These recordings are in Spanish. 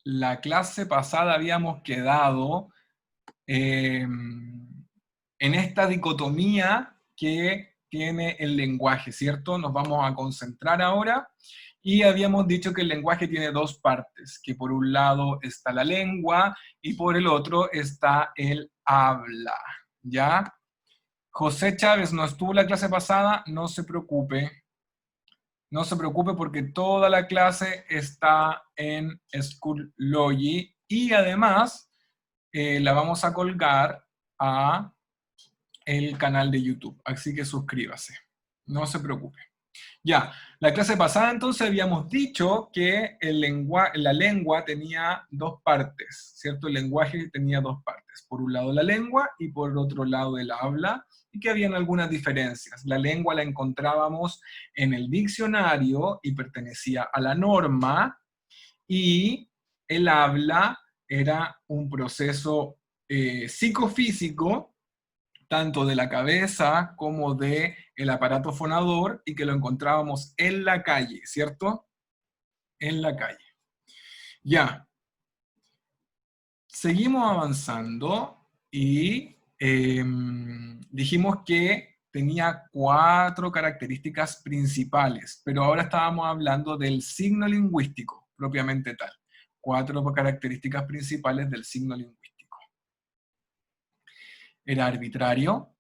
la clase pasada habíamos quedado en esta dicotomía que tiene el lenguaje, ¿cierto? Nos vamos a concentrar ahora y habíamos dicho que el lenguaje tiene dos partes, que por un lado está la lengua y por el otro está el habla, ¿ya? José Chávez no estuvo en la clase pasada, no se preocupe. No se preocupe porque toda la clase está en Schoology y además la vamos a colgar a el canal de YouTube, así que suscríbase, no se preocupe. Ya, la clase pasada entonces habíamos dicho que la lengua tenía dos partes, ¿cierto? El lenguaje tenía dos partes, por un lado la lengua y por otro lado el habla, y que habían algunas diferencias. La lengua la encontrábamos en el diccionario y pertenecía a la norma, y el habla era un proceso psicofísico tanto de la cabeza como de el aparato fonador, y que lo encontrábamos en la calle, ¿cierto? En la calle. Ya. Seguimos avanzando y dijimos que tenía 4 características principales, pero ahora estábamos hablando del signo lingüístico, propiamente tal. 4 características principales del signo lingüístico. Era arbitrario,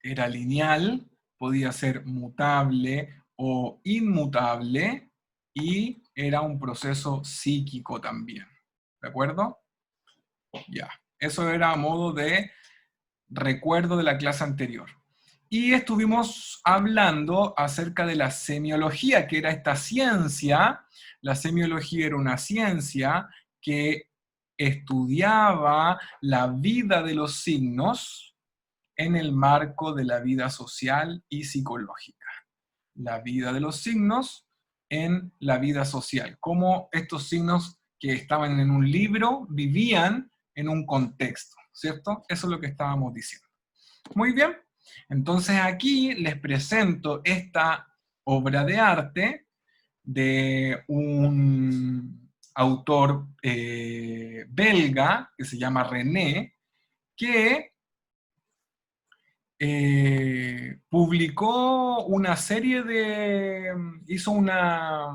era lineal, podía ser mutable o inmutable, y era un proceso psíquico también. ¿De acuerdo? Ya. Eso era a modo de recuerdo de la clase anterior. Y estuvimos hablando acerca de la semiología, que era esta ciencia. La semiología era una ciencia que estudiaba la vida de los signos en el marco de la vida social y psicológica. La vida de los signos en la vida social. Cómo estos signos que estaban en un libro vivían en un contexto, ¿cierto? Eso es lo que estábamos diciendo. Muy bien. Entonces aquí les presento esta obra de arte de un autor belga que se llama René, que publicó una serie hizo una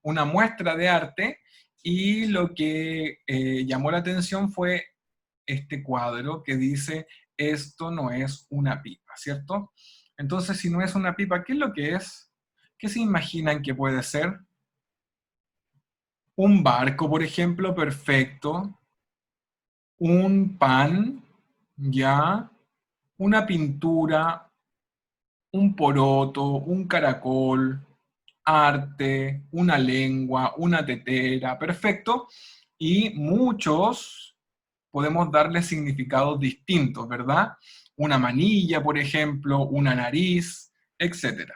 muestra de arte, y lo que llamó la atención fue este cuadro que dice: esto no es una pipa, ¿cierto? Entonces, si no es una pipa, ¿qué es lo que es? ¿Qué se imaginan que puede ser? Un barco, por ejemplo, perfecto. Un pan, ya. Una pintura, un poroto, un caracol, arte, una lengua, una tetera, perfecto. Y muchos podemos darle significados distintos, ¿verdad? Una manilla, por ejemplo, una nariz, etc.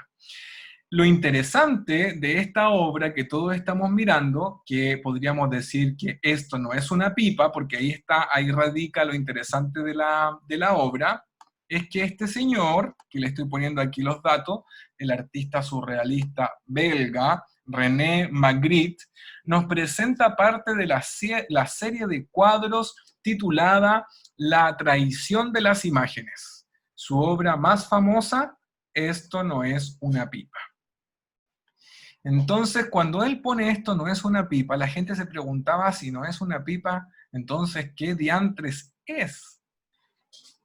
Lo interesante de esta obra que todos estamos mirando, que podríamos decir que esto no es una pipa, porque ahí radica lo interesante de la obra, es que este señor, que le estoy poniendo aquí los datos, el artista surrealista belga, René Magritte, nos presenta parte de la serie de cuadros titulada La traición de las imágenes. Su obra más famosa, Esto no es una pipa. Entonces, cuando él pone esto no es una pipa, la gente se preguntaba: si no es una pipa, entonces, ¿qué diantres es?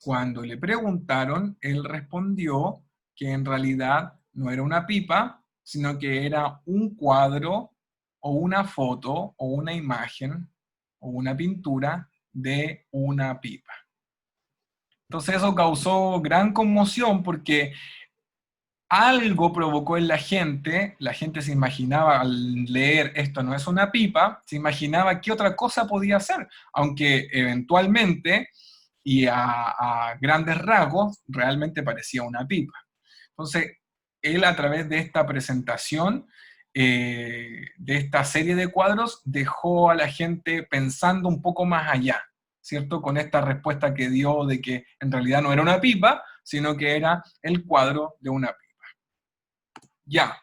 Cuando le preguntaron, él respondió que en realidad no era una pipa, sino que era un cuadro o una foto o una imagen o una pintura de una pipa. Entonces eso causó gran conmoción, porque algo provocó en la gente se imaginaba al leer esto no es una pipa, se imaginaba qué otra cosa podía ser, aunque eventualmente y a grandes rasgos realmente parecía una pipa. Entonces, él a través de esta presentación, de esta serie de cuadros, dejó a la gente pensando un poco más allá, ¿cierto? Con esta respuesta que dio de que en realidad no era una pipa, sino que era el cuadro de una pipa. Ya.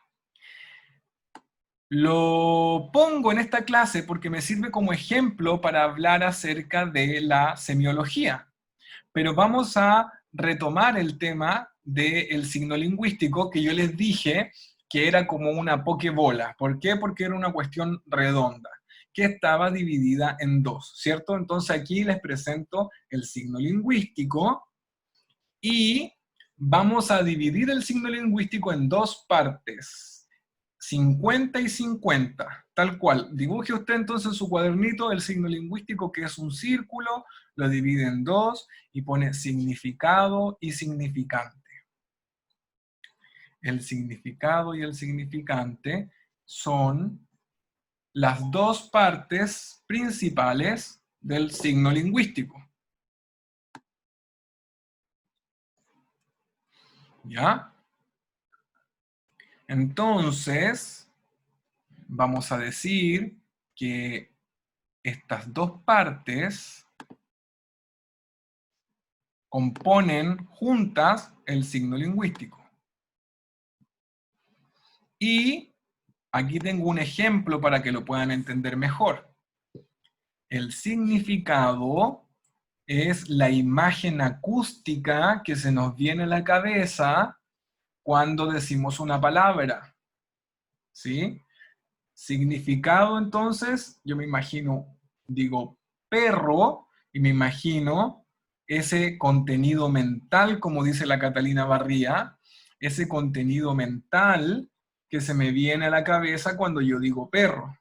Lo pongo en esta clase porque me sirve como ejemplo para hablar acerca de la semiología. Pero vamos a retomar el tema del signo lingüístico que yo les dije que era como una pokebola. ¿Por qué? Porque era una cuestión redonda, que estaba dividida en dos, ¿cierto? Entonces aquí les presento el signo lingüístico y vamos a dividir el signo lingüístico en dos partes, 50 y 50, tal cual. Dibuje usted entonces en su cuadernito el signo lingüístico, que es un círculo, lo divide en dos y pone significado y significante. El significado y el significante son las dos partes principales del signo lingüístico. ¿Ya? Entonces, vamos a decir que estas dos partes componen juntas el signo lingüístico. Y aquí tengo un ejemplo para que lo puedan entender mejor. El significado es la imagen acústica que se nos viene a la cabeza cuando decimos una palabra. ¿Sí? Significado, entonces, yo me imagino, digo perro, y me imagino ese contenido mental, como dice la Catalina Barría, ese contenido mental que se me viene a la cabeza cuando yo digo perro.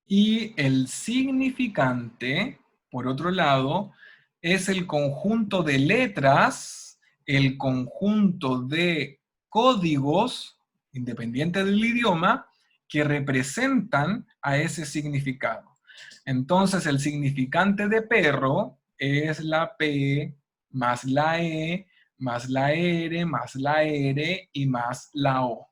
Y el significante, por otro lado, es el conjunto de letras, el conjunto de códigos, independiente del idioma, que representan a ese significado. Entonces, el significante de perro es la P más la E más la R más la R y más la O.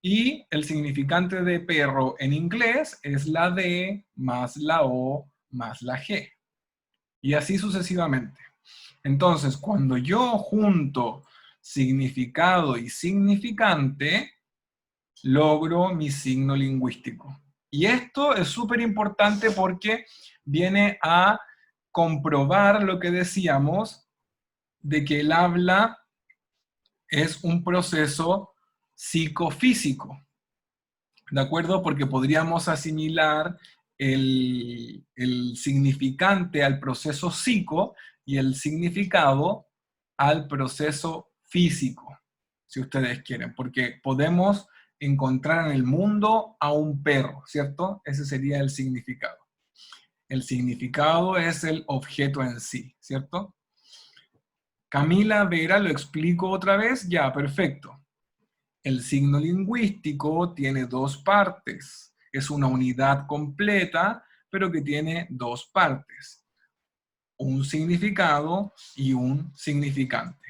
Y el significante de perro en inglés es la D más la O más la G. Y así sucesivamente. Entonces, cuando yo junto significado y significante, logro mi signo lingüístico. Y esto es súper importante porque viene a comprobar lo que decíamos de que el habla es un proceso psicofísico. ¿De acuerdo? Porque podríamos asimilar el significante al proceso psico y el significado al proceso físico, si ustedes quieren, porque podemos encontrar en el mundo a un perro, ¿cierto? Ese sería el significado. El significado es el objeto en sí, ¿cierto? Camila Vera, ¿lo explico otra vez? Ya, perfecto. El signo lingüístico tiene dos partes. Es una unidad completa, pero que tiene dos partes. Un significado y un significante.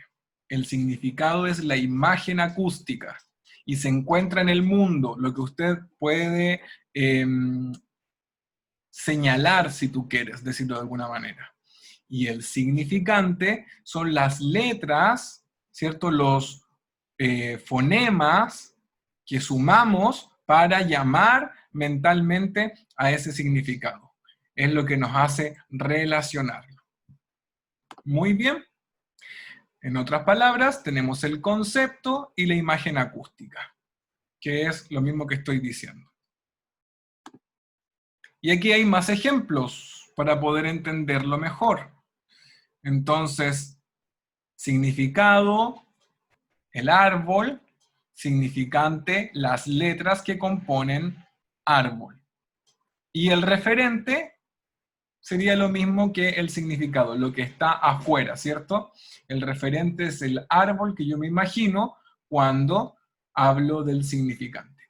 El significado es la imagen acústica y se encuentra en el mundo, lo que usted puede señalar si tú quieres, decirlo de alguna manera. Y el significante son las letras, ¿cierto? Los fonemas que sumamos para llamar mentalmente a ese significado. Es lo que nos hace relacionarlo. Muy bien. En otras palabras, tenemos el concepto y la imagen acústica, que es lo mismo que estoy diciendo. Y aquí hay más ejemplos para poder entenderlo mejor. Entonces, significado, el árbol, significante, las letras que componen árbol. Y el referente sería lo mismo que el significado, lo que está afuera, ¿cierto? El referente es el árbol que yo me imagino cuando hablo del significante.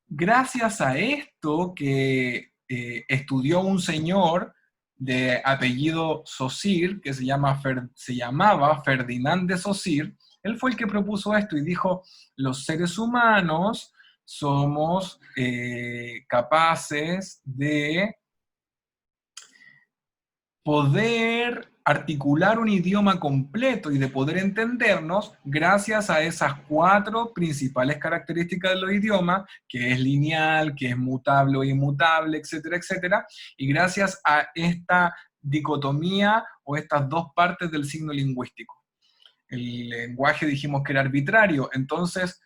Gracias a esto que estudió un señor de apellido Saussure, que se llamaba Ferdinand de Saussure, él fue el que propuso esto y dijo, los seres humanos somos capaces de poder articular un idioma completo y de poder entendernos gracias a esas 4 principales características de los idiomas, que es lineal, que es mutable o inmutable, etcétera, etcétera, y gracias a esta dicotomía o estas 2 partes del signo lingüístico. El lenguaje dijimos que era arbitrario, entonces,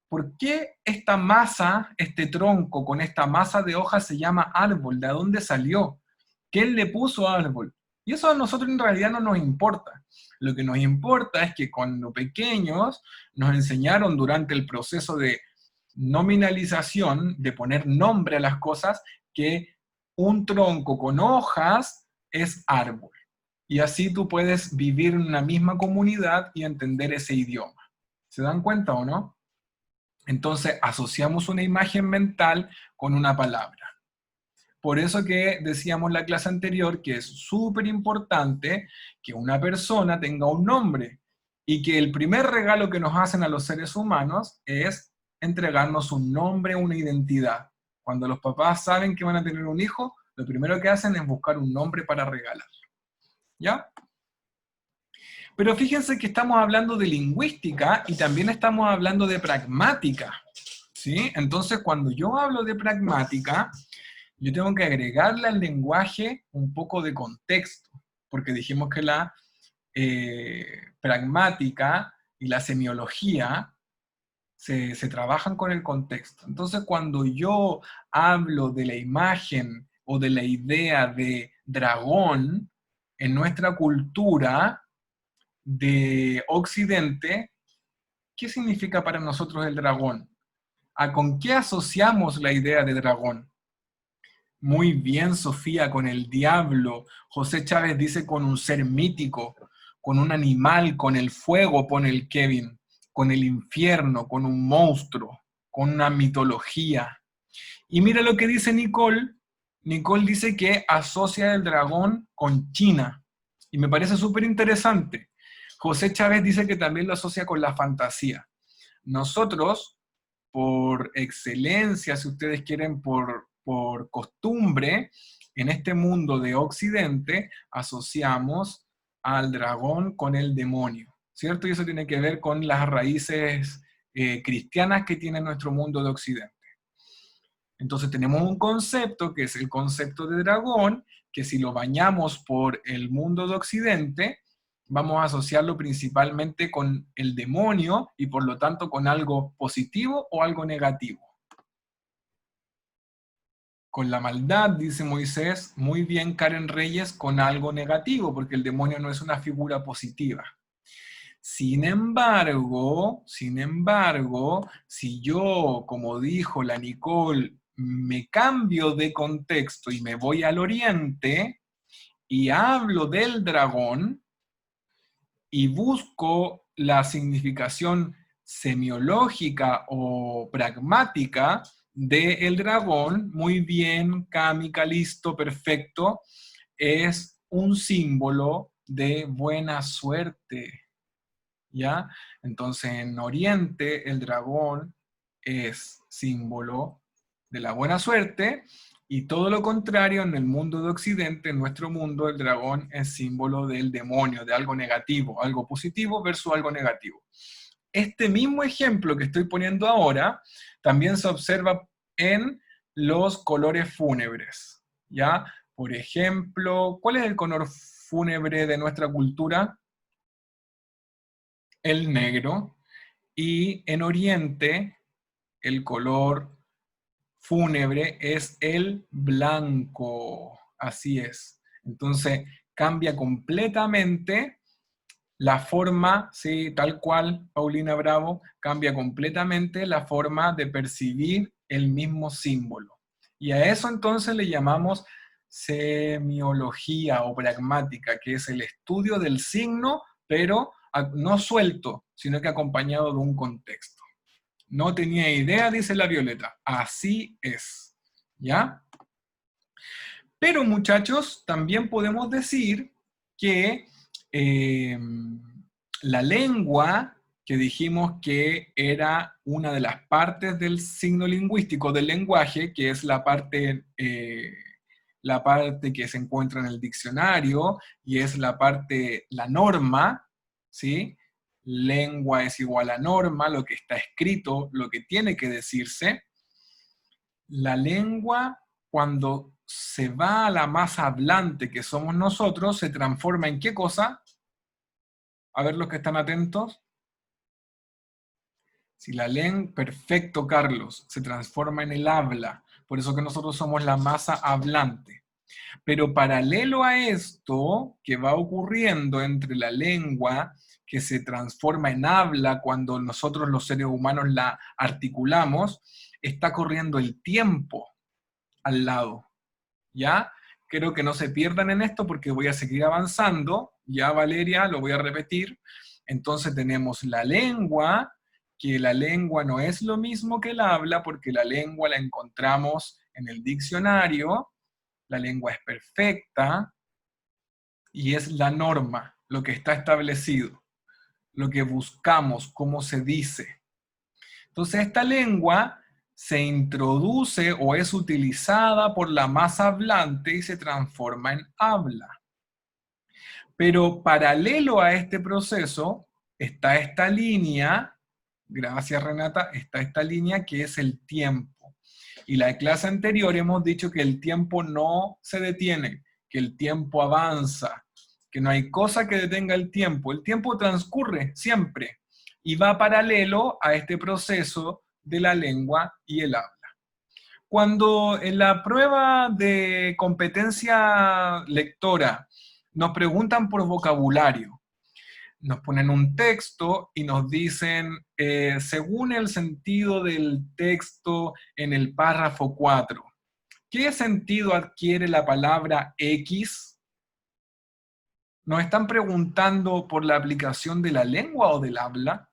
¿por qué esta masa, este tronco con esta masa de hojas se llama árbol? ¿De dónde salió? ¿Quién le puso árbol? Y eso a nosotros en realidad no nos importa. Lo que nos importa es que cuando pequeños nos enseñaron durante el proceso de nominalización, de poner nombre a las cosas, que un tronco con hojas es árbol. Y así tú puedes vivir en una misma comunidad y entender ese idioma. ¿Se dan cuenta o no? Entonces asociamos una imagen mental con una palabra. Por eso que decíamos en la clase anterior que es súper importante que una persona tenga un nombre y que el primer regalo que nos hacen a los seres humanos es entregarnos un nombre, una identidad. Cuando los papás saben que van a tener un hijo, lo primero que hacen es buscar un nombre para regalar. ¿Ya? Pero fíjense que estamos hablando de lingüística y también estamos hablando de pragmática, ¿sí? Entonces, cuando yo hablo de pragmática, yo tengo que agregarle al lenguaje un poco de contexto, porque dijimos que la pragmática y la semiología se trabajan con el contexto. Entonces, cuando yo hablo de la imagen o de la idea de dragón en nuestra cultura de Occidente, ¿qué significa para nosotros el dragón? ¿Con qué asociamos la idea de dragón? Muy bien, Sofía, con el diablo. José Chávez dice con un ser mítico, con un animal, con el fuego, pone el Kevin, con el infierno, con un monstruo, con una mitología. Y mira lo que dice Nicole. Nicole dice que asocia el dragón con China. Y me parece súper interesante. José Chávez dice que también lo asocia con la fantasía. Nosotros, por excelencia, si ustedes quieren, por costumbre, en este mundo de Occidente, asociamos al dragón con el demonio, ¿cierto? Y eso tiene que ver con las raíces cristianas que tiene nuestro mundo de Occidente. Entonces tenemos un concepto, que es el concepto de dragón, que si lo bañamos por el mundo de Occidente, vamos a asociarlo principalmente con el demonio y por lo tanto con algo positivo o algo negativo. Con la maldad, dice Moisés, muy bien Karen Reyes, con algo negativo, porque el demonio no es una figura positiva. Sin embargo, si yo, como dijo la Nicole, me cambio de contexto y me voy al oriente y hablo del dragón y busco la significación semiológica o pragmática del dragón, muy bien, Cami, Calisto, perfecto, es un símbolo de buena suerte. ¿Ya? Entonces, en Oriente, el dragón es símbolo de la buena suerte, y todo lo contrario, en el mundo de Occidente, en nuestro mundo, el dragón es símbolo del demonio, de algo negativo, algo positivo versus algo negativo. Este mismo ejemplo que estoy poniendo ahora, también se observa en los colores fúnebres, ¿ya? Por ejemplo, ¿cuál es el color fúnebre de nuestra cultura? El negro, y en Oriente el color fúnebre es el blanco, así es. Entonces cambia completamente la forma, sí, tal cual, Paulina Bravo, cambia completamente la forma de percibir el mismo símbolo. Y a eso entonces le llamamos semiología o pragmática, que es el estudio del signo, pero no suelto, sino que acompañado de un contexto. No tenía idea, dice la Violeta. Así es. ¿Ya? Pero muchachos, también podemos decir que la lengua, que dijimos que era una de las partes del signo lingüístico del lenguaje, que es la parte la parte que se encuentra en el diccionario, y es la parte, la norma, ¿sí? Lengua es igual a norma, lo que está escrito, lo que tiene que decirse. La lengua, cuando se va a la masa hablante que somos nosotros, se transforma en ¿qué cosa? A ver los que están atentos. Si la lengua, perfecto, Carlos, se transforma en el habla. Por eso que nosotros somos la masa hablante. Pero paralelo a esto que va ocurriendo entre la lengua que se transforma en habla cuando nosotros los seres humanos la articulamos, está corriendo el tiempo al lado. ¿Ya? Quiero que no se pierdan en esto porque voy a seguir avanzando. Ya, Valeria, lo voy a repetir. Entonces tenemos la lengua, que la lengua no es lo mismo que el habla porque la lengua la encontramos en el diccionario. La lengua es perfecta y es la norma, lo que está establecido, lo que buscamos, cómo se dice. Entonces esta lengua se introduce o es utilizada por la masa hablante y se transforma en habla. Pero paralelo a este proceso está esta línea, gracias Renata, está esta línea que es el tiempo. Y la clase anterior hemos dicho que el tiempo no se detiene, que el tiempo avanza, que no hay cosa que detenga el tiempo transcurre siempre y va paralelo a este proceso de la lengua y el habla. Cuando en la prueba de competencia lectora nos preguntan por vocabulario, nos ponen un texto y nos dicen, según el sentido del texto en el párrafo 4, ¿qué sentido adquiere la palabra X? ¿Nos están preguntando por la aplicación de la lengua o del habla?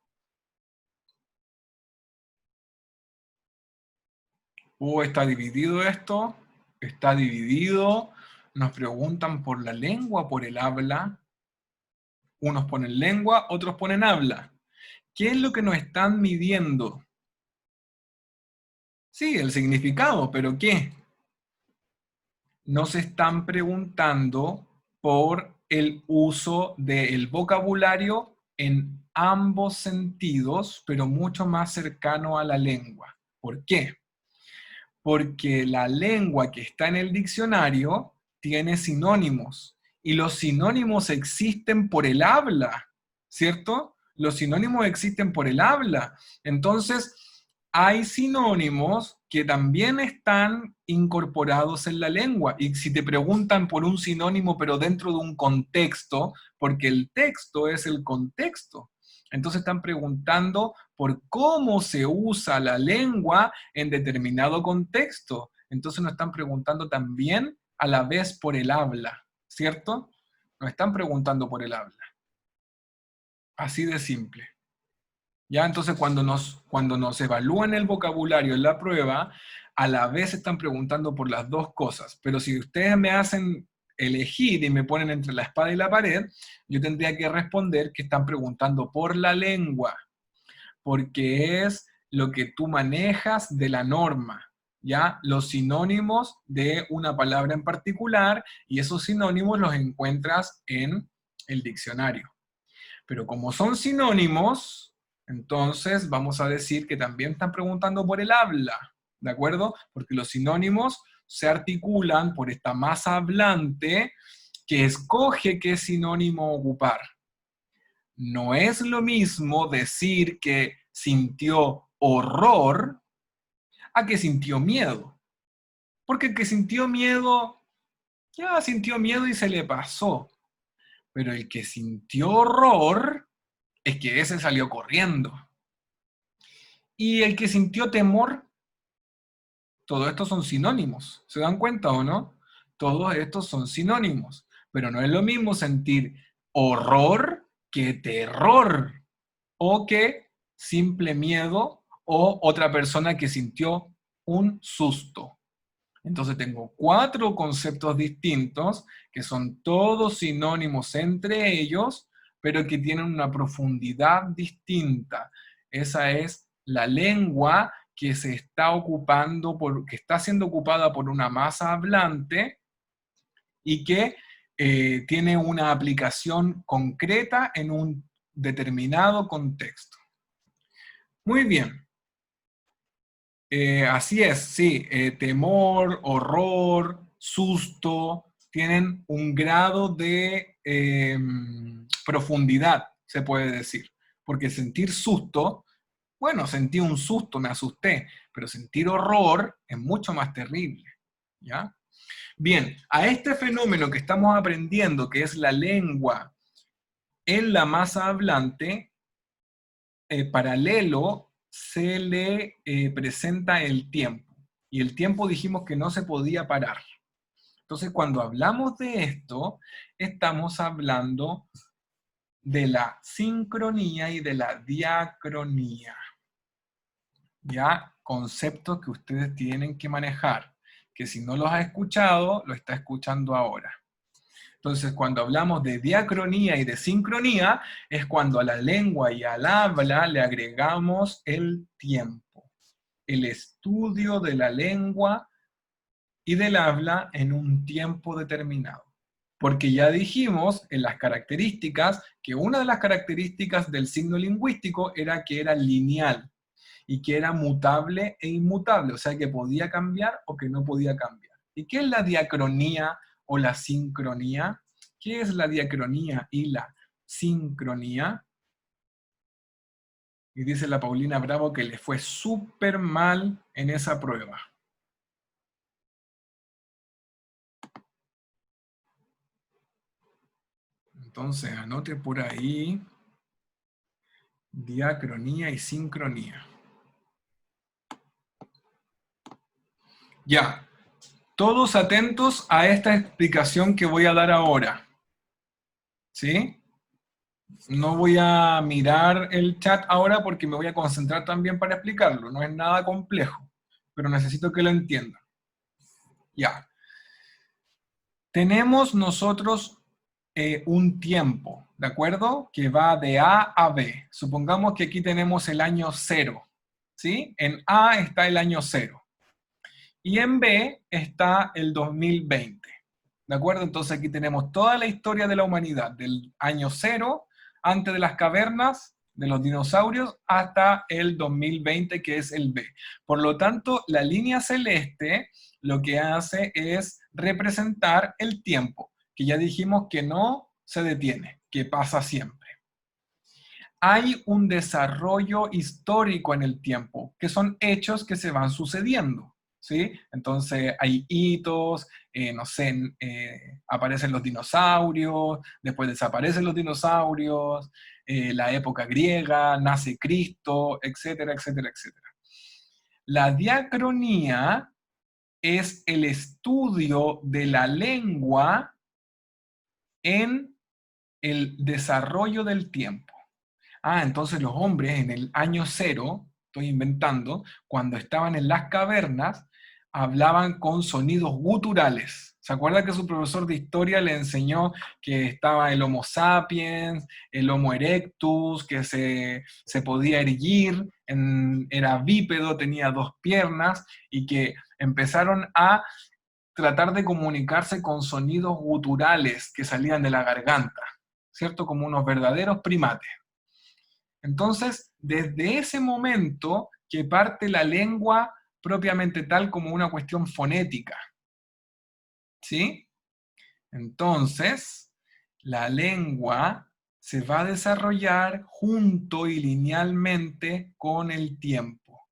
¿Está dividido esto? ¿Está dividido? Nos preguntan por la lengua, por el habla. Unos ponen lengua, otros ponen habla. ¿Qué es lo que nos están midiendo? Sí, el significado, pero ¿qué? Nos están preguntando por el uso del vocabulario en ambos sentidos, pero mucho más cercano a la lengua. ¿Por qué? Porque la lengua que está en el diccionario tiene sinónimos y los sinónimos existen por el habla, ¿cierto? Los sinónimos existen por el habla. Entonces, hay sinónimos que también están incorporados en la lengua. Y si te preguntan por un sinónimo, pero dentro de un contexto, porque el texto es el contexto. Entonces están preguntando por cómo se usa la lengua en determinado contexto. Entonces nos están preguntando también a la vez por el habla, ¿cierto? Nos están preguntando por el habla. Así de simple. ¿Ya? Entonces cuando nos evalúan el vocabulario en la prueba, a la vez están preguntando por las dos cosas. Pero si ustedes me hacen elegir y me ponen entre la espada y la pared, yo tendría que responder que están preguntando por la lengua, porque es lo que tú manejas de la norma, ¿ya? Los sinónimos de una palabra en particular, y esos sinónimos los encuentras en el diccionario. Pero como son sinónimos, entonces vamos a decir que también están preguntando por el habla, ¿de acuerdo? Porque los sinónimos se articulan por esta masa hablante que escoge qué sinónimo ocupar. No es lo mismo decir que sintió horror a que sintió miedo. Porque el que sintió miedo, ya sintió miedo y se le pasó. Pero el que sintió horror es que ese salió corriendo. Y el que sintió temor, todos estos son sinónimos. ¿Se dan cuenta o no? Todos estos son sinónimos. Pero no es lo mismo sentir horror que terror. O que simple miedo o otra persona que sintió un susto. Entonces tengo 4 conceptos distintos que son todos sinónimos entre ellos, pero que tienen una profundidad distinta. Esa es la lengua que se está ocupando, que está siendo ocupada por una masa hablante, y que tiene una aplicación concreta en un determinado contexto. Muy bien. Así es, sí. Temor, horror, susto, tienen un grado de profundidad, se puede decir. Porque sentir susto, bueno, sentí un susto, me asusté, pero sentir horror es mucho más terrible, ¿ya? Bien, a este fenómeno que estamos aprendiendo, que es la lengua en la masa hablante, paralelo se le presenta el tiempo. Y el tiempo dijimos que no se podía parar. Entonces, cuando hablamos de esto, estamos hablando de la sincronía y de la diacronía. Ya, conceptos que ustedes tienen que manejar, que si no los ha escuchado, lo está escuchando ahora. Entonces, cuando hablamos de diacronía y de sincronía, es cuando a la lengua y al habla le agregamos el tiempo, el estudio de la lengua y del habla en un tiempo determinado. Porque ya dijimos en las características que una de las características del signo lingüístico era que era lineal y que era mutable e inmutable, o sea que podía cambiar o que no podía cambiar. ¿Y qué es la diacronía o la sincronía? ¿Qué es la diacronía y la sincronía? Y dice la Paulina Bravo que le fue súper mal en esa prueba. Entonces, anote por ahí diacronía y sincronía. Ya, todos atentos a esta explicación que voy a dar ahora. ¿Sí? No voy a mirar el chat ahora porque me voy a concentrar también para explicarlo. No es nada complejo, pero necesito que lo entiendan. Ya. Tenemos nosotros un tiempo, ¿de acuerdo? Que va de A a B. Supongamos que aquí tenemos el año 0, ¿sí? En A está el año 0. Y en B está el 2020. ¿De acuerdo? Entonces aquí tenemos toda la historia de la humanidad, del año 0, antes de las cavernas, de los dinosaurios, hasta el 2020, que es el B. Por lo tanto, la línea celeste lo que hace es representar el tiempo, que ya dijimos que no se detiene, que pasa siempre. Hay un desarrollo histórico en el tiempo, que son hechos que se van sucediendo, ¿sí? Entonces hay hitos, no sé, aparecen los dinosaurios, después desaparecen los dinosaurios, la época griega, nace Cristo, etcétera, etcétera, etcétera. La diacronía es el estudio de la lengua en el desarrollo del tiempo. Entonces los hombres en el año 0, estoy inventando, cuando estaban en las cavernas, hablaban con sonidos guturales. ¿Se acuerda que su profesor de historia le enseñó que estaba el Homo sapiens, el Homo erectus, que se podía erguir, era bípedo, tenía 2 piernas, y que empezaron a tratar de comunicarse con sonidos guturales que salían de la garganta, ¿cierto? Como unos verdaderos primates. Entonces, desde ese momento que parte la lengua propiamente tal como una cuestión fonética, ¿sí? Entonces, la lengua se va a desarrollar junto y linealmente con el tiempo.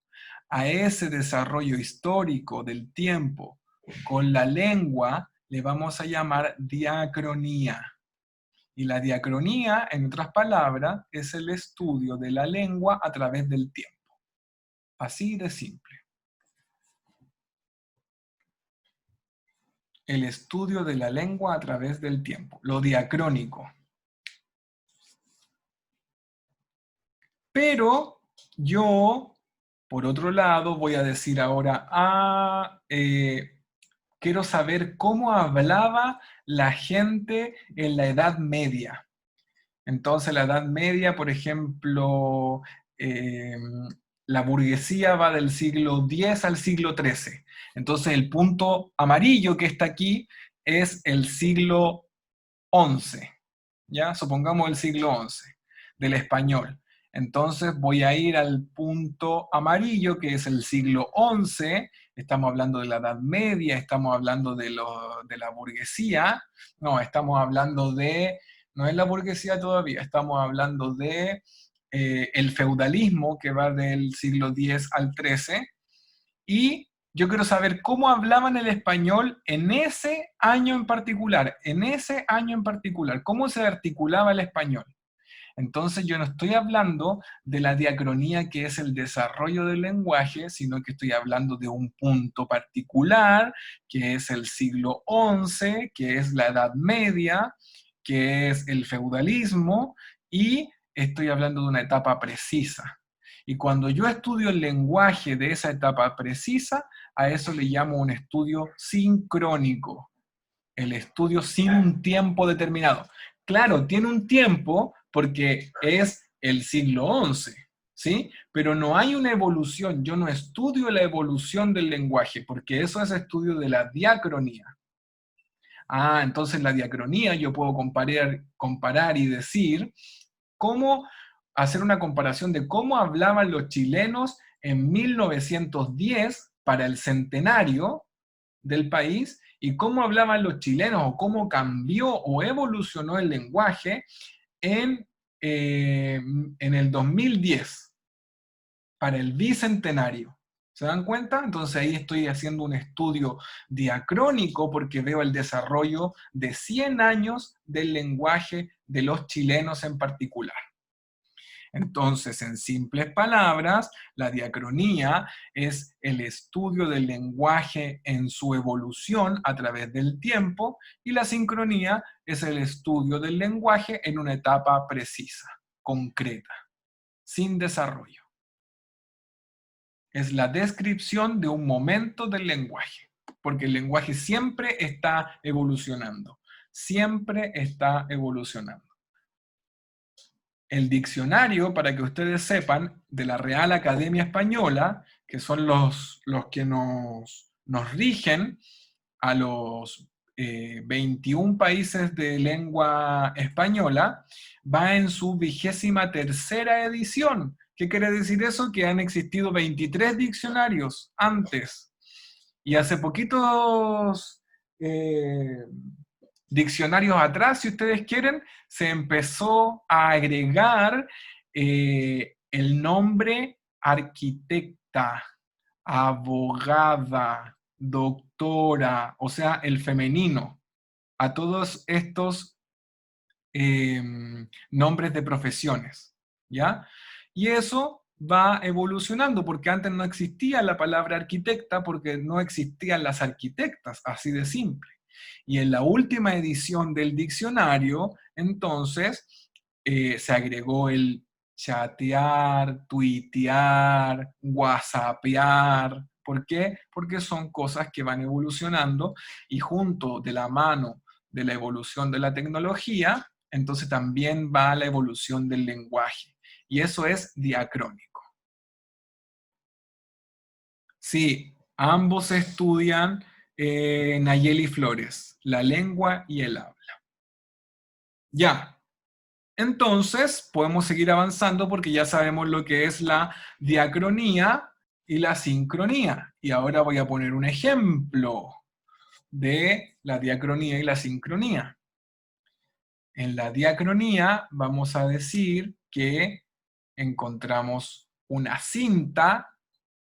A ese desarrollo histórico del tiempo con la lengua le vamos a llamar diacronía. Y la diacronía, en otras palabras, es el estudio de la lengua a través del tiempo. Así de simple. El estudio de la lengua a través del tiempo. Lo diacrónico. Pero yo, por otro lado, voy a decir ahora, quiero saber cómo hablaba la gente en la Edad Media. Entonces, la Edad Media, por ejemplo, la burguesía va del siglo X al siglo XIII. Entonces, el punto amarillo que está aquí es el siglo XI, ¿ya? Supongamos el siglo XI del español. Entonces voy a ir al punto amarillo, que es el siglo XI. Estamos hablando de la Edad Media, estamos hablando de la burguesía. No, estamos hablando de, no es la burguesía todavía, estamos hablando de el feudalismo, que va del siglo X al XIII. Y yo quiero saber cómo hablaban el español en ese año en particular, cómo se articulaba el español. Entonces yo no estoy hablando de la diacronía, que es el desarrollo del lenguaje, sino que estoy hablando de un punto particular, que es el siglo XI, que es la Edad Media, que es el feudalismo, y estoy hablando de una etapa precisa. Y cuando yo estudio el lenguaje de esa etapa precisa, a eso le llamo un estudio sincrónico, el estudio sin un tiempo determinado. Claro, tiene un tiempo porque es el siglo XI, ¿sí? Pero no hay una evolución. Yo no estudio la evolución del lenguaje, porque eso es estudio de la diacronía. Ah, entonces la diacronía yo puedo comparar y decir cómo hacer una comparación de cómo hablaban los chilenos en 1910 para el centenario del país y cómo hablaban los chilenos o cómo cambió o evolucionó el lenguaje en, en el 2010 para el bicentenario. ¿Se dan cuenta? Entonces ahí estoy haciendo un estudio diacrónico porque veo el desarrollo de 100 años del lenguaje de los chilenos en particular. Entonces, en simples palabras, la diacronía es el estudio del lenguaje en su evolución a través del tiempo y la sincronía es el estudio del lenguaje en una etapa precisa, concreta, sin desarrollo. Es la descripción de un momento del lenguaje, porque el lenguaje siempre está evolucionando, siempre está evolucionando. El diccionario, para que ustedes sepan, de la Real Academia Española, que son los que nos rigen a los 21 países de lengua española, va en su 23ª edición. ¿Qué quiere decir eso? Que han existido 23 diccionarios antes. Y hace poquitos diccionarios atrás, si ustedes quieren, se empezó a agregar el nombre arquitecta, abogada, doctora, o sea, el femenino, a todos estos nombres de profesiones, ¿ya? Y eso va evolucionando, porque antes no existía la palabra arquitecta, porque no existían las arquitectas, así de simple. Y en la última edición del diccionario, entonces, se agregó el chatear, tuitear, whatsappear. ¿Por qué? Porque son cosas que van evolucionando y junto de la mano de la evolución de la tecnología, entonces también va la evolución del lenguaje. Y eso es diacrónico. Sí, ambos estudian Nayeli Flores, la lengua y el habla. Ya, entonces podemos seguir avanzando porque ya sabemos lo que es la diacronía y la sincronía. Y ahora voy a poner un ejemplo de la diacronía y la sincronía. En la diacronía vamos a decir que encontramos una cinta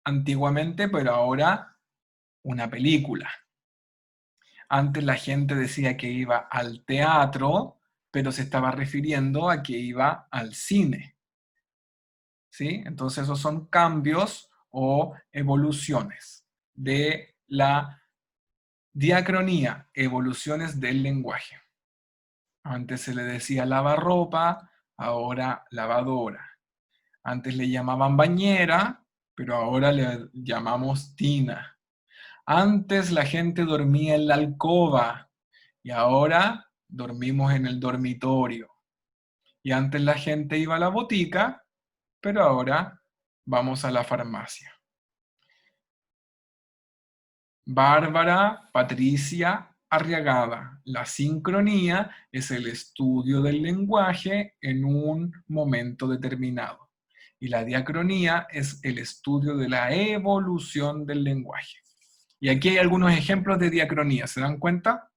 antiguamente, pero ahora una película. Antes la gente decía que iba al teatro, pero se estaba refiriendo a que iba al cine. ¿Sí? Entonces esos son cambios o evoluciones de la diacronía, evoluciones del lenguaje. Antes se le decía lavarropa, ahora lavadora. Antes le llamaban bañera, pero ahora le llamamos tina. Antes la gente dormía en la alcoba y ahora dormimos en el dormitorio. Y antes la gente iba a la botica, pero ahora vamos a la farmacia. Bárbara, Patricia, Arriagada. La sincronía es el estudio del lenguaje en un momento determinado. Y la diacronía es el estudio de la evolución del lenguaje. Y aquí hay algunos ejemplos de diacronía, ¿se dan cuenta?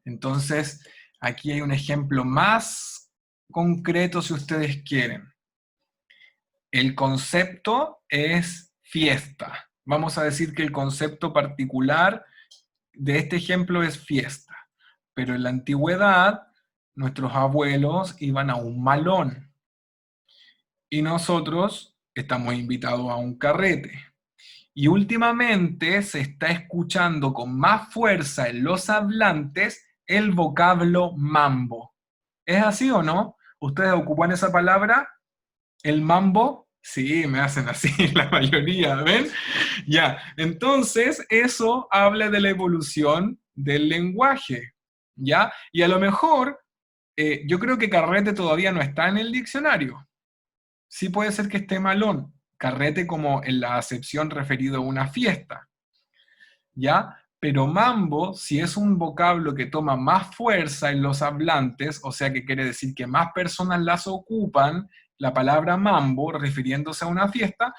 Entonces, aquí hay un ejemplo más concreto si ustedes quieren. El concepto es fiesta. Vamos a decir que el concepto particular de este ejemplo es fiesta. Pero en la antigüedad, nuestros abuelos iban a un malón. Y nosotros estamos invitados a un carrete. Y últimamente se está escuchando con más fuerza en los hablantes el vocablo mambo. ¿Es así o no? ¿Ustedes ocupan esa palabra? ¿El mambo? Sí, me hacen así la mayoría, ¿ven? Ya, entonces eso habla de la evolución del lenguaje, ¿ya? Y a lo mejor, yo creo que carrete todavía no está en el diccionario. Sí puede ser que esté malón. Carrete como en la acepción referido a una fiesta, ¿ya? Pero mambo, si es un vocablo que toma más fuerza en los hablantes, o sea que quiere decir que más personas las ocupan, la palabra mambo, refiriéndose a una fiesta,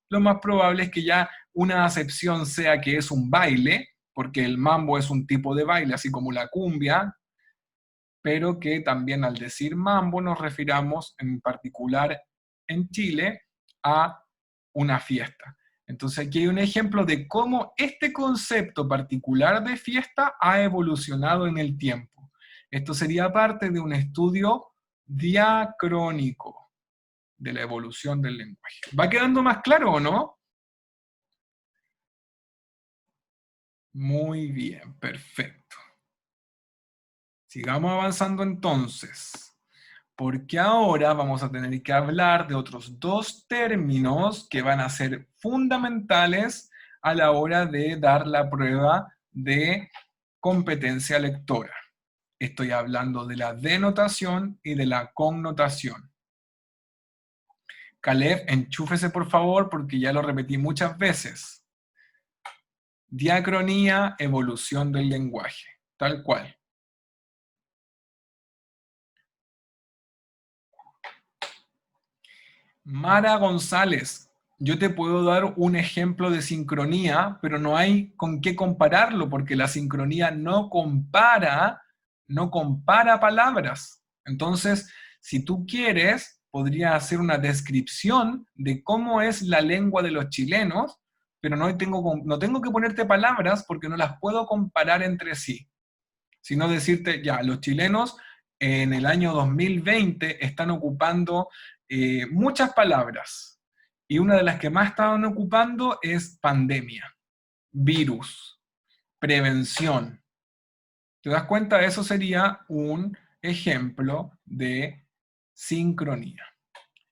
lo más probable es que ya una acepción sea que es un baile, porque el mambo es un tipo de baile, así como la cumbia, pero que también al decir mambo nos refiramos en particular en Chile a una fiesta. Entonces aquí hay un ejemplo de cómo este concepto particular de fiesta ha evolucionado en el tiempo. Esto sería parte de un estudio diacrónico de la evolución del lenguaje. ¿Va quedando más claro o no? Muy bien, perfecto. Sigamos avanzando entonces, porque ahora vamos a tener que hablar de otros dos términos que van a ser fundamentales a la hora de dar la prueba de competencia lectora. Estoy hablando de la denotación y de la connotación. Caleb, enchúfese por favor porque ya lo repetí muchas veces. Diacronía, evolución del lenguaje, tal cual. Mara González, yo te puedo dar un ejemplo de sincronía, pero no hay con qué compararlo, porque la sincronía no compara palabras. Entonces, si tú quieres, podría hacer una descripción de cómo es la lengua de los chilenos, pero no tengo que ponerte palabras porque no las puedo comparar entre sí, sino decirte, ya, los chilenos en el año 2020 están ocupando muchas palabras, y una de las que más estaban ocupando es pandemia, virus, prevención. ¿Te das cuenta? Eso sería un ejemplo de sincronía.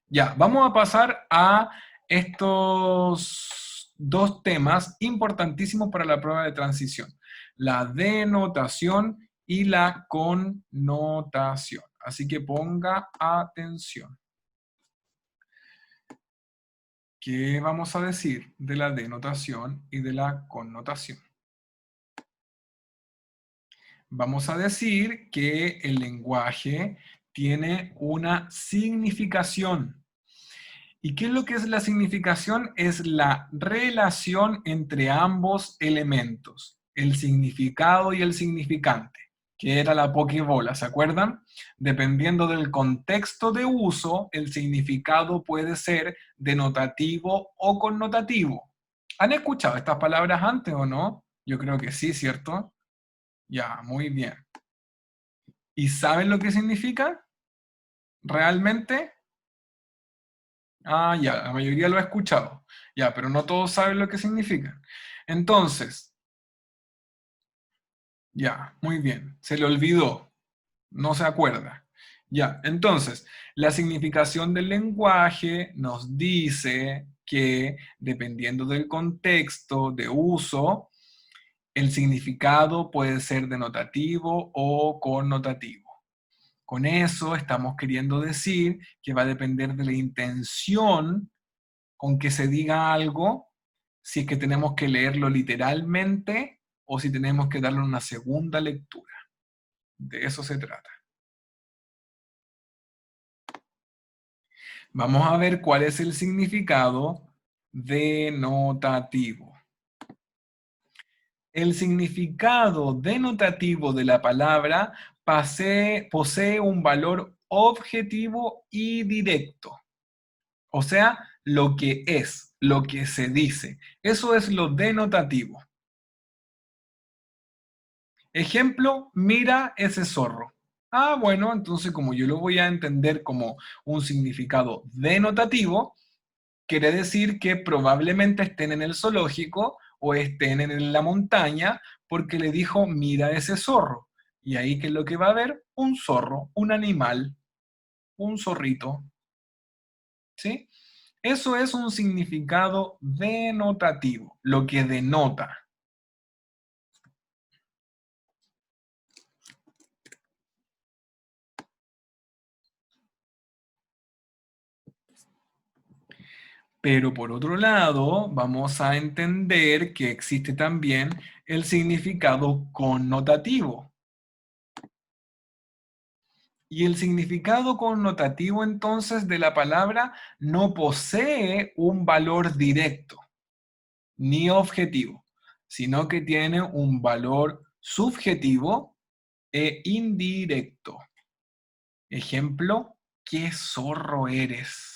Ya, vamos a pasar a estos dos temas importantísimos para la prueba de transición: la denotación y la connotación. Así que ponga atención. ¿Qué vamos a decir de la denotación y de la connotación? Vamos a decir que el lenguaje tiene una significación. ¿Y qué es lo que es la significación? Es la relación entre ambos elementos, el significado y el significante, que era la pokebola, ¿se acuerdan? Dependiendo del contexto de uso, el significado puede ser denotativo o connotativo. ¿Han escuchado estas palabras antes o no? Yo creo que sí, ¿cierto? Ya, muy bien. ¿Y saben lo que significa? ¿Realmente? Ah, ya, la mayoría lo ha escuchado. Ya, pero no todos saben lo que significa. Entonces, ya, muy bien. Se le olvidó. No se acuerda. Ya, entonces, la significación del lenguaje nos dice que, dependiendo del contexto de uso, el significado puede ser denotativo o connotativo. Con eso estamos queriendo decir que va a depender de la intención con que se diga algo, si es que tenemos que leerlo literalmente o si tenemos que darle una segunda lectura. De eso se trata. Vamos a ver cuál es el significado denotativo. El significado denotativo de la palabra posee un valor objetivo y directo. O sea, lo que es, lo que se dice. Eso es lo denotativo. Ejemplo, mira ese zorro. Ah, bueno, entonces como yo lo voy a entender como un significado denotativo, quiere decir que probablemente estén en el zoológico o estén en la montaña porque le dijo, mira ese zorro. Y ahí, ¿qué es lo que va a ver? Un zorro, un animal, un zorrito. ¿Sí? Eso es un significado denotativo, lo que denota. Pero por otro lado, vamos a entender que existe también el significado connotativo. Y el significado connotativo entonces de la palabra no posee un valor directo ni objetivo, sino que tiene un valor subjetivo e indirecto. Ejemplo, ¿qué zorro eres?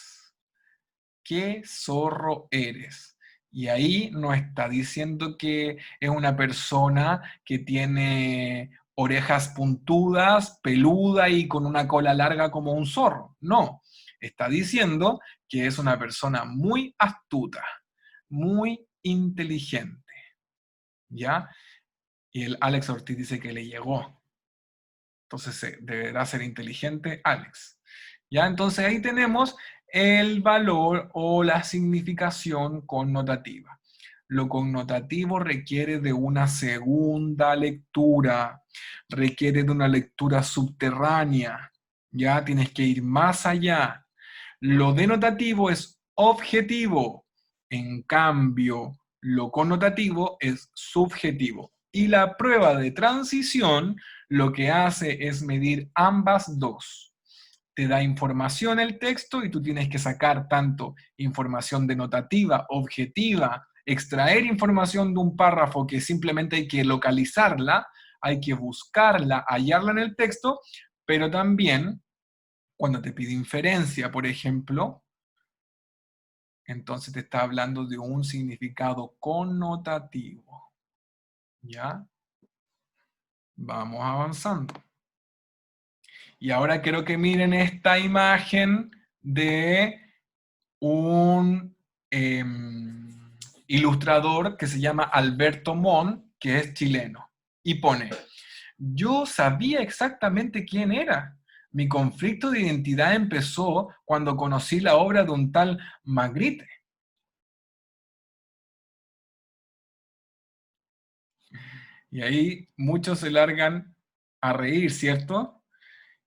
¿Qué zorro eres? Y ahí no está diciendo que es una persona que tiene orejas puntudas, peluda y con una cola larga como un zorro. No, está diciendo que es una persona muy astuta, muy inteligente. ¿Ya? Y el Alex Ortiz dice que le llegó. Entonces deberá ser inteligente Alex. ¿Ya? Entonces ahí tenemos el valor o la significación connotativa. Lo connotativo requiere de una segunda lectura, requiere de una lectura subterránea. Ya tienes que ir más allá. Lo denotativo es objetivo, en cambio, lo connotativo es subjetivo. Y la prueba de transición lo que hace es medir ambas dos. Te da información el texto y tú tienes que sacar tanto información denotativa, objetiva, extraer información de un párrafo que simplemente hay que localizarla, hay que buscarla, hallarla en el texto, pero también cuando te pide inferencia, por ejemplo, entonces te está hablando de un significado connotativo. ¿Ya? Vamos avanzando. Y ahora quiero que miren esta imagen de un ilustrador que se llama Alberto Mon, que es chileno. Y pone, yo sabía exactamente quién era. Mi conflicto de identidad empezó cuando conocí la obra de un tal Magritte. Y ahí muchos se largan a reír, ¿cierto?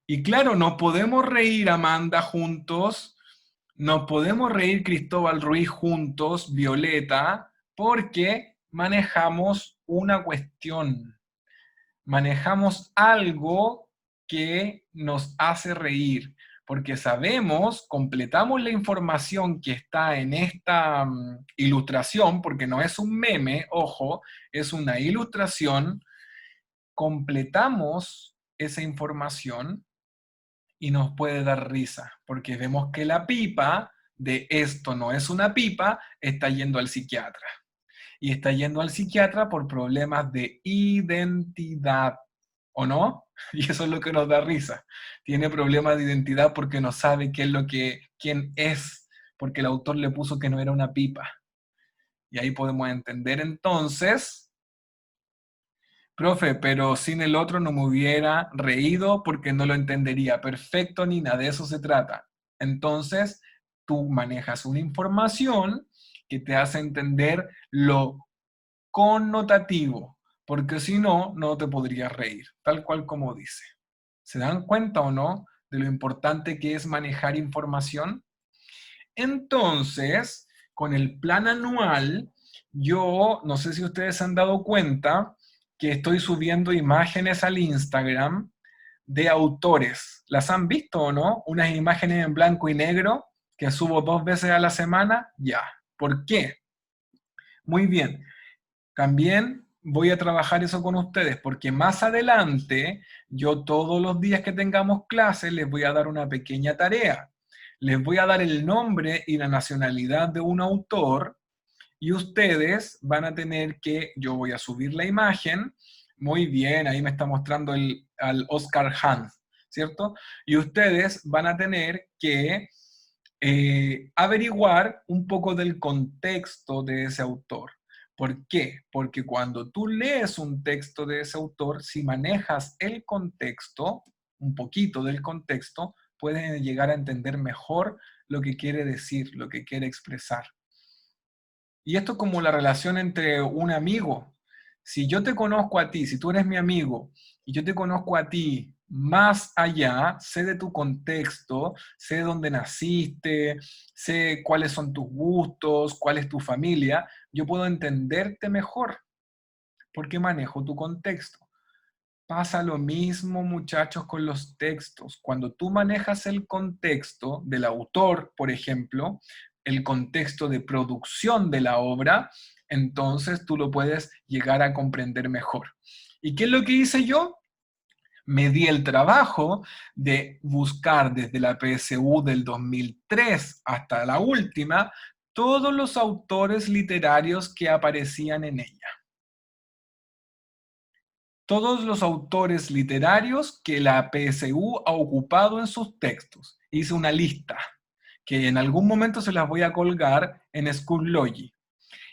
Y claro, no podemos reír Amanda juntos, no podemos reír Cristóbal Ruiz juntos, Violeta, porque manejamos una cuestión, manejamos algo que nos hace reír, porque sabemos, completamos la información que está en esta ilustración, porque no es un meme, ojo, es una ilustración, completamos esa información y nos puede dar risa, porque vemos que la pipa de esto no es una pipa, está yendo al psiquiatra. Y está yendo al psiquiatra por problemas de identidad, ¿o no? Y eso es lo que nos da risa. Tiene problemas de identidad porque no sabe qué es quién es, porque el autor le puso que no era una pipa. Y ahí podemos entender entonces, profe, pero sin el otro no me hubiera reído porque no lo entendería. Perfecto, Nina, de eso se trata. Entonces, tú manejas una información que te hace entender lo connotativo, porque si no, no te podrías reír, tal cual como dice. ¿Se dan cuenta o no de lo importante que es manejar información? Entonces, con el plan anual, yo no sé si ustedes se han dado cuenta, que estoy subiendo imágenes al Instagram de autores. ¿Las han visto o no? Unas imágenes en blanco y negro que subo 2 veces a la semana. Ya. ¿Por qué? Muy bien. También voy a trabajar eso con ustedes, porque más adelante, yo todos los días que tengamos clases les voy a dar una pequeña tarea. Les voy a dar el nombre y la nacionalidad de un autor y ustedes van a tener que, yo voy a subir la imagen, muy bien, ahí me está mostrando al Oscar Hans, ¿cierto? Y ustedes van a tener que averiguar un poco del contexto de ese autor. ¿Por qué? Porque cuando tú lees un texto de ese autor, si manejas el contexto, un poquito del contexto, puedes llegar a entender mejor lo que quiere decir, lo que quiere expresar. Y esto es como la relación entre un amigo. Si yo te conozco a ti, si tú eres mi amigo, y yo te conozco a ti más allá, sé de tu contexto, sé dónde naciste, sé cuáles son tus gustos, cuál es tu familia, yo puedo entenderte mejor porque manejo tu contexto. Pasa lo mismo, muchachos, con los textos. Cuando tú manejas el contexto del autor, por ejemplo, el contexto de producción de la obra, entonces tú lo puedes llegar a comprender mejor. ¿Y qué es lo que hice yo? Me di el trabajo de buscar desde la PSU del 2003 hasta la última todos los autores literarios que aparecían en ella. Todos los autores literarios que la PSU ha ocupado en sus textos. Hice una lista que en algún momento se las voy a colgar en Schoology.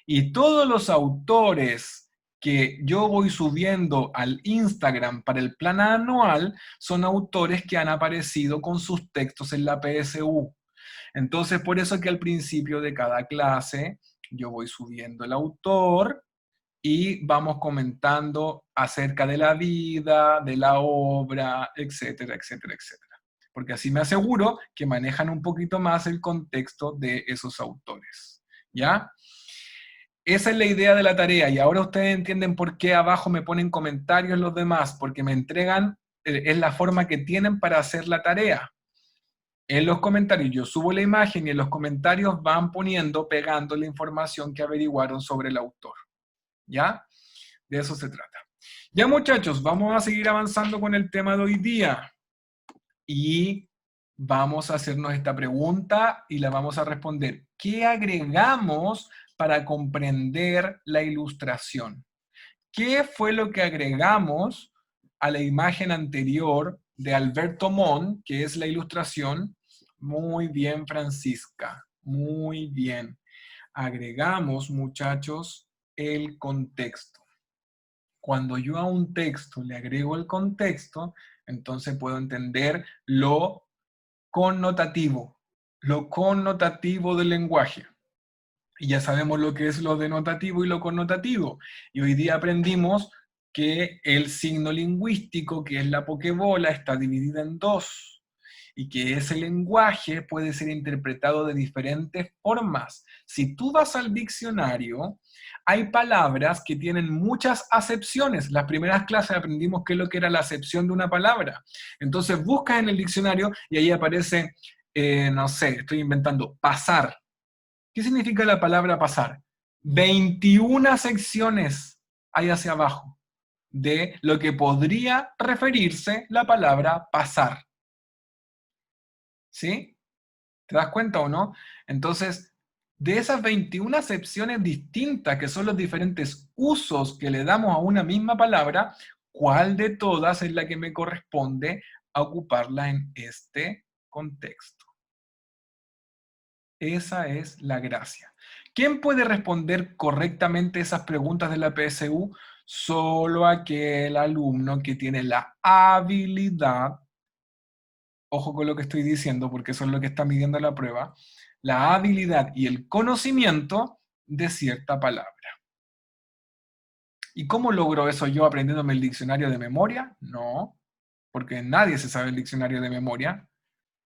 Y todos los autores que yo voy subiendo al Instagram para el plan anual son autores que han aparecido con sus textos en la PSU. Entonces, por eso que al principio de cada clase yo voy subiendo el autor y vamos comentando acerca de la vida, de la obra, etcétera, etcétera, etcétera. Porque así me aseguro que manejan un poquito más el contexto de esos autores. ¿Ya? Esa es la idea de la tarea y ahora ustedes entienden por qué abajo me ponen comentarios los demás, porque me entregan, es la forma que tienen para hacer la tarea. En los comentarios yo subo la imagen y en los comentarios van poniendo, pegando la información que averiguaron sobre el autor. ¿Ya? De eso se trata. Ya, muchachos, vamos a seguir avanzando con el tema de hoy día y vamos a hacernos esta pregunta y la vamos a responder. ¿Qué agregamos para comprender la ilustración? ¿Qué fue lo que agregamos a la imagen anterior de Alberto Mon, que es la ilustración? Muy bien, Francisca, muy bien. Agregamos, muchachos, el contexto. Cuando yo a un texto le agrego el contexto, entonces puedo entender lo connotativo del lenguaje. Y ya sabemos lo que es lo denotativo y lo connotativo. Y hoy día aprendimos que el signo lingüístico, que es la pokebola, está dividida en dos. Y que ese lenguaje puede ser interpretado de diferentes formas. Si tú vas al diccionario, hay palabras que tienen muchas acepciones. Las primeras clases aprendimos qué es lo que era la acepción de una palabra. Entonces buscas en el diccionario y ahí aparece, no sé, estoy inventando, pasar. ¿Qué significa la palabra pasar? 21 secciones hay hacia abajo de lo que podría referirse la palabra pasar. ¿Sí? ¿Te das cuenta o no? Entonces, de esas 21 acepciones distintas que son los diferentes usos que le damos a una misma palabra, ¿cuál de todas es la que me corresponde a ocuparla en este contexto? Esa es la gracia. ¿Quién puede responder correctamente esas preguntas de la PSU? Solo aquel alumno que tiene la habilidad, ojo con lo que estoy diciendo porque eso es lo que está midiendo la prueba, la habilidad y el conocimiento de cierta palabra. ¿Y cómo logro eso yo aprendiéndome el diccionario de memoria? No, porque nadie se sabe el diccionario de memoria.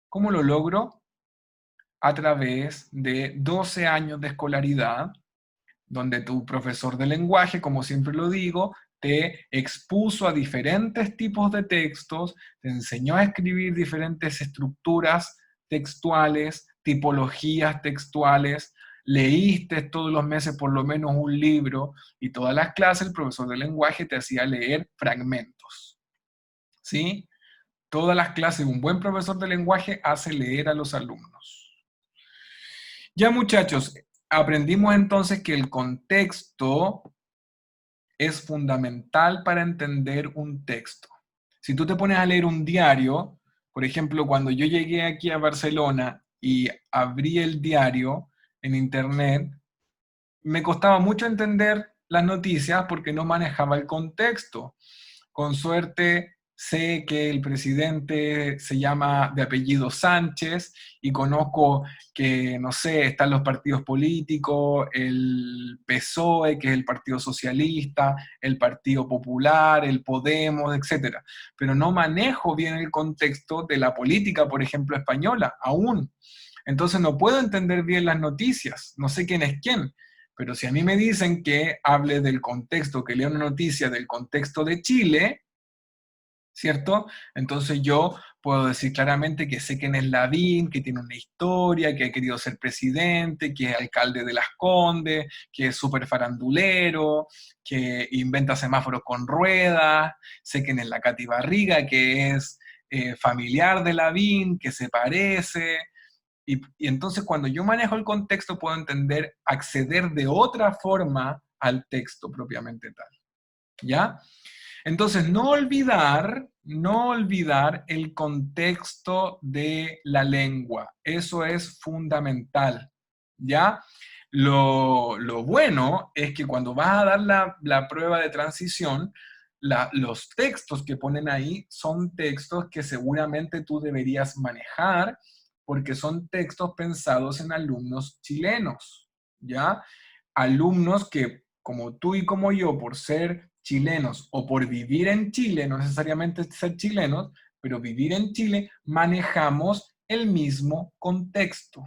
¿Cómo lo logro? A través de 12 años de escolaridad, donde tu profesor de lenguaje, como siempre lo digo, te expuso a diferentes tipos de textos, te enseñó a escribir diferentes estructuras textuales, tipologías textuales, leíste todos los meses por lo menos un libro y todas las clases el profesor de lenguaje te hacía leer fragmentos, ¿sí? Todas las clases, un buen profesor de lenguaje hace leer a los alumnos. Ya muchachos, aprendimos entonces que el contexto es fundamental para entender un texto. Si tú te pones a leer un diario, por ejemplo, cuando yo llegué aquí a Barcelona y abrí el diario en internet, me costaba mucho entender las noticias porque no manejaba el contexto. Con suerte sé que el presidente se llama de apellido Sánchez y conozco que, no sé, están los partidos políticos, el PSOE, que es el Partido Socialista, el Partido Popular, el Podemos, etcétera. Pero no manejo bien el contexto de la política, por ejemplo, española, aún. Entonces no puedo entender bien las noticias, no sé quién es quién. Pero si a mí me dicen que hable del contexto, que lea una noticia del contexto de Chile, ¿cierto? Entonces yo puedo decir claramente que sé quién es Lavín, que tiene una historia, que ha querido ser presidente, que es alcalde de Las Condes, que es súper farandulero, que inventa semáforos con ruedas, sé quién es la Katy Barriga, que es familiar de Lavín, que se parece. Y entonces cuando yo manejo el contexto puedo entender, acceder de otra forma al texto propiamente tal. ¿Ya? Entonces, no olvidar el contexto de la lengua. Eso es fundamental, ¿ya? Lo bueno es que cuando vas a dar la prueba de transición, los textos que ponen ahí son textos que seguramente tú deberías manejar porque son textos pensados en alumnos chilenos, ¿ya? Alumnos que, como tú y como yo, por ser chilenos o por vivir en Chile, no necesariamente ser chilenos, pero vivir en Chile, manejamos el mismo contexto,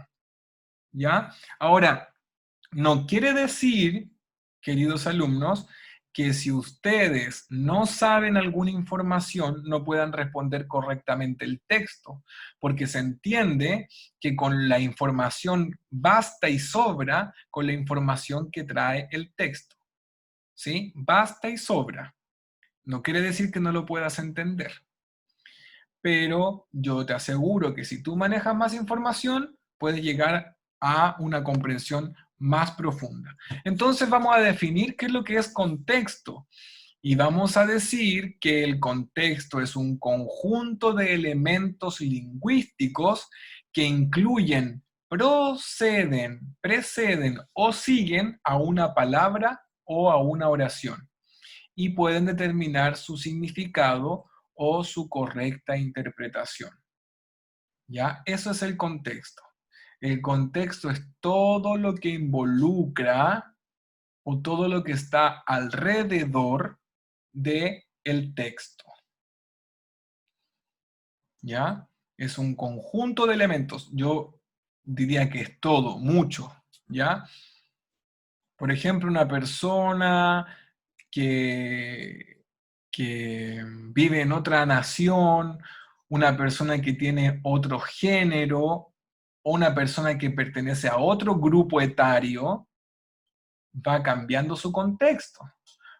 ¿ya? Ahora, no quiere decir, queridos alumnos, que si ustedes no saben alguna información, no puedan responder correctamente el texto, porque se entiende que con la información basta y sobra con la información que trae el texto, ¿sí? Basta y sobra. No quiere decir que no lo puedas entender, pero yo te aseguro que si tú manejas más información, puedes llegar a una comprensión más profunda. Entonces vamos a definir qué es lo que es contexto. Y vamos a decir que el contexto es un conjunto de elementos lingüísticos que incluyen, preceden o siguen a una palabra o a una oración y pueden determinar su significado o su correcta interpretación. ¿Ya? Eso es el contexto. El contexto es todo lo que involucra o todo lo que está alrededor de el texto. ¿Ya? Es un conjunto de elementos. Yo diría que es todo, mucho. ¿Ya? Por ejemplo, una persona que vive en otra nación, una persona que tiene otro género, o una persona que pertenece a otro grupo etario, va cambiando su contexto.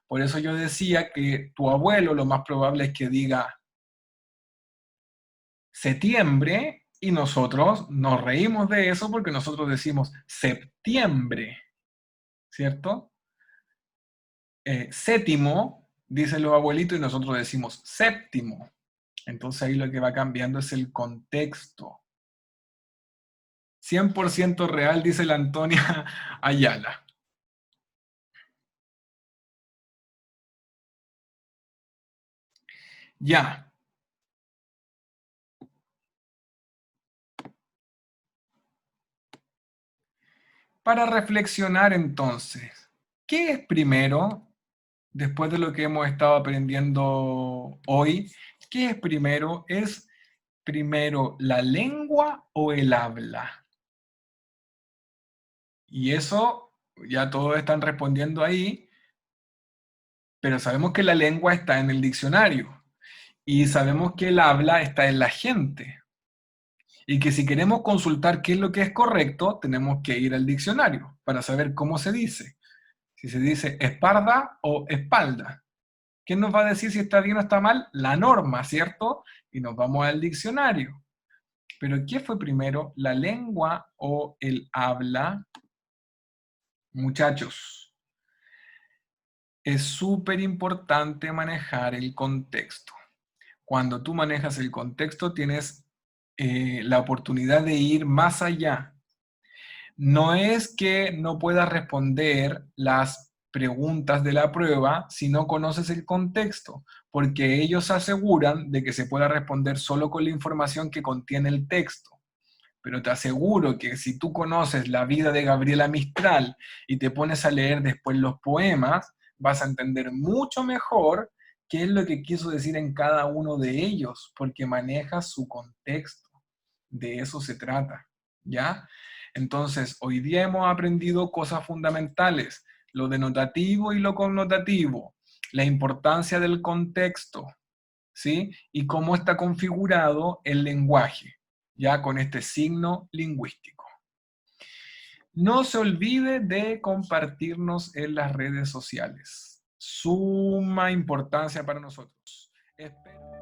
Por eso yo decía que tu abuelo lo más probable es que diga septiembre y nosotros nos reímos de eso porque nosotros decimos septiembre, ¿cierto? Séptimo, dicen los abuelitos, y nosotros decimos séptimo. Entonces ahí lo que va cambiando es el contexto. 100% real, dice la Antonia Ayala. Ya. Para reflexionar entonces, ¿qué es primero, después de lo que hemos estado aprendiendo hoy? ¿Qué es primero? ¿Es primero la lengua o el habla? Y eso, ya todos están respondiendo ahí, pero sabemos que la lengua está en el diccionario y sabemos que el habla está en la gente y que si queremos consultar qué es lo que es correcto, tenemos que ir al diccionario para saber cómo se dice. Si se dice espalda o espalda. ¿Quién nos va a decir si está bien o está mal? La norma, ¿cierto? Y nos vamos al diccionario. Pero ¿qué fue primero, la lengua o el habla? Muchachos, es súper importante manejar el contexto. Cuando tú manejas el contexto, tienes la oportunidad de ir más allá. No es que no puedas responder las preguntas de la prueba si no conoces el contexto, porque ellos aseguran de que se pueda responder solo con la información que contiene el texto. Pero te aseguro que si tú conoces la vida de Gabriela Mistral y te pones a leer después los poemas, vas a entender mucho mejor qué es lo que quiso decir en cada uno de ellos, porque maneja su contexto. De eso se trata, ¿ya? Entonces, hoy día hemos aprendido cosas fundamentales, lo denotativo y lo connotativo, la importancia del contexto, ¿sí? Y cómo está configurado el lenguaje, ya con este signo lingüístico. No se olvide de compartirnos en las redes sociales. Suma importancia para nosotros. Espero